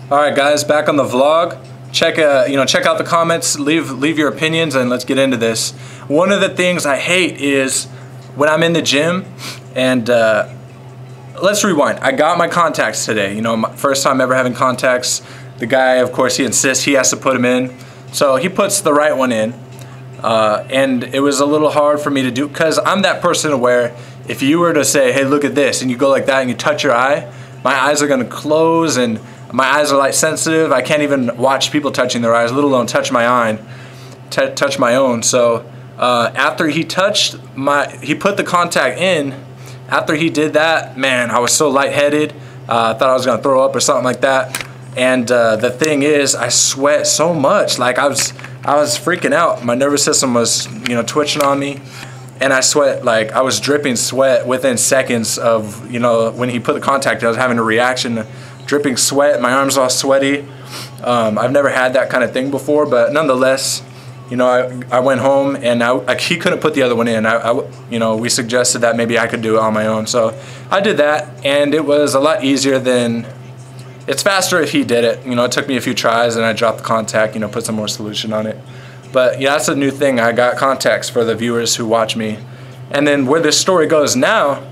All right, guys, back on the vlog. Check out the comments, leave your opinions, and let's get into this. One of the things I hate is when I'm in the gym, and let's rewind. I got my contacts today. You know, my first time ever having contacts. The guy, of course, he insists he has to put them in, so he puts the right one in, and it was a little hard for me to do because I'm that person where if you were to say, "Hey, look at this," and you go like that and you touch your eye, my eyes are gonna close and my eyes are light sensitive. I can't even watch people touching their eyes, let alone touch my own. So after he he put the contact in. After he did that, man, I was so lightheaded. I thought I was gonna throw up or something like that. And the thing is, I sweat so much. Like I was freaking out. My nervous system was, twitching on me, and I sweat. Like I was dripping sweat within seconds of, when he put the contact. I was having a reaction. Dripping sweat, my arms all sweaty. I've never had that kind of thing before, but nonetheless, I went home and he couldn't put the other one in. We suggested that maybe I could do it on my own, so I did that, and it was a lot easier than. It's faster if he did it. It took me a few tries, and I dropped the contact. Put some more solution on it. But yeah, that's a new thing. I got contacts for the viewers who watch me, and then where this story goes now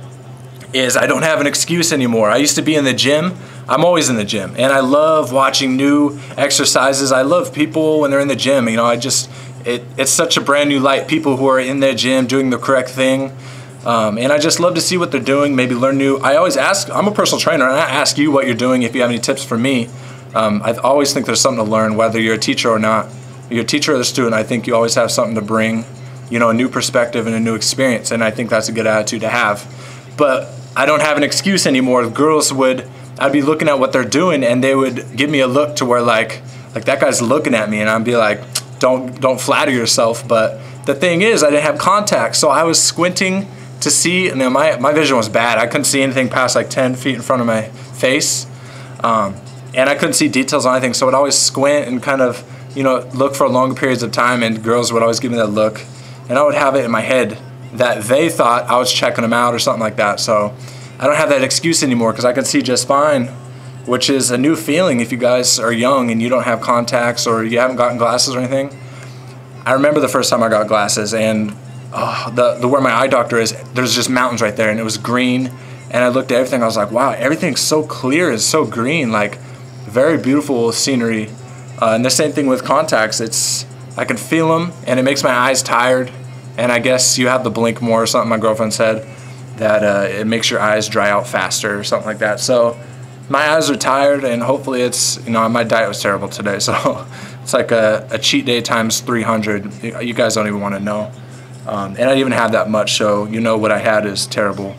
is I don't have an excuse anymore. I used to be in the gym. I'm always in the gym, and I love watching new exercises. I love people when they're in the gym. It's such a brand new light. People who are in their gym doing the correct thing, and I just love to see what they're doing. Maybe learn new. I always ask. I'm a personal trainer, and I ask you what you're doing if you have any tips for me. I always think there's something to learn, whether you're a teacher or not. You're a teacher or a student. I think you always have something to bring, a new perspective and a new experience, and I think that's a good attitude to have. But I don't have an excuse anymore. Girls I'd be looking at what they're doing, and they would give me a look to where like that guy's looking at me, and I'd be like, don't flatter yourself. But the thing is, I didn't have contacts, so I was squinting to see, and my vision was bad. I couldn't see anything past like 10 feet in front of my face, and I couldn't see details on anything, so I'd always squint and kind of look for longer periods of time, and girls would always give me that look, and I would have it in my head that they thought I was checking them out or something like that. So I don't have that excuse anymore because I can see just fine, which is a new feeling if you guys are young and you don't have contacts or you haven't gotten glasses or anything. I remember the first time I got glasses, and where my eye doctor is, there's just mountains right there, and it was green, and I looked at everything. I was like, wow, everything's so clear, it's so green, like very beautiful scenery. And the same thing with contacts. I can feel them, and it makes my eyes tired, and I guess you have to blink more or something. My girlfriend said that it makes your eyes dry out faster or something like that. So my eyes are tired, and hopefully it's, my diet was terrible today, so it's like a cheat day times 300. You guys don't even want to know. And I didn't even have that much, so what I had is terrible.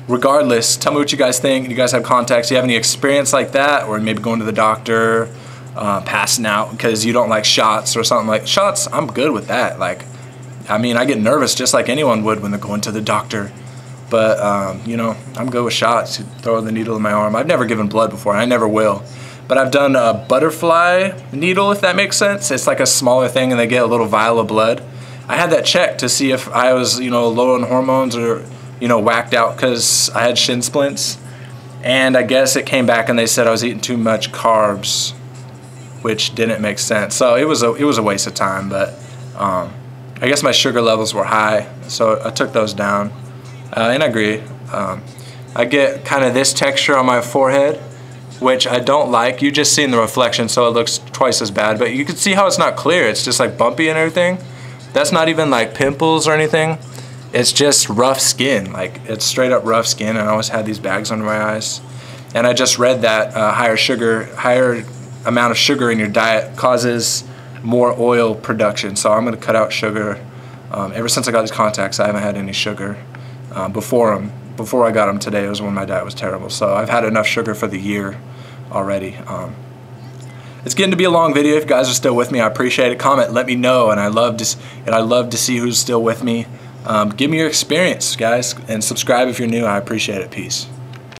Regardless, tell me what you guys think. You guys have contacts? Do you have any experience like that, or maybe going to the doctor, passing out because you don't like shots or something like shots? I'm good with that. I get nervous just like anyone would when they're going to the doctor. But, I'm good with shots. Throw the needle in my arm. I've never given blood before, and I never will. But I've done a butterfly needle, if that makes sense. It's like a smaller thing, and they get a little vial of blood. I had that checked to see if I was, low on hormones or, whacked out because I had shin splints. And I guess it came back, and they said I was eating too much carbs, which didn't make sense. So it was a waste of time, but I guess my sugar levels were high, so I took those down. And I agree. I get kind of this texture on my forehead, which I don't like. You just seen the reflection, so it looks twice as bad, but you can see how it's not clear. It's just like bumpy and everything. That's not even like pimples or anything. It's just rough skin. Like it's straight up rough skin, and I always had these bags under my eyes. And I just read that higher amount of sugar in your diet causes more oil production. So I'm gonna cut out sugar. Ever since I got these contacts, I haven't had any sugar. Before I got them today, it was when my diet was terrible. So I've had enough sugar for the year already. It's getting to be a long video. If you guys are still with me, I appreciate it. Comment, let me know, and I love to see who's still with me. Give me your experience, guys, and subscribe if you're new. I appreciate it. Peace.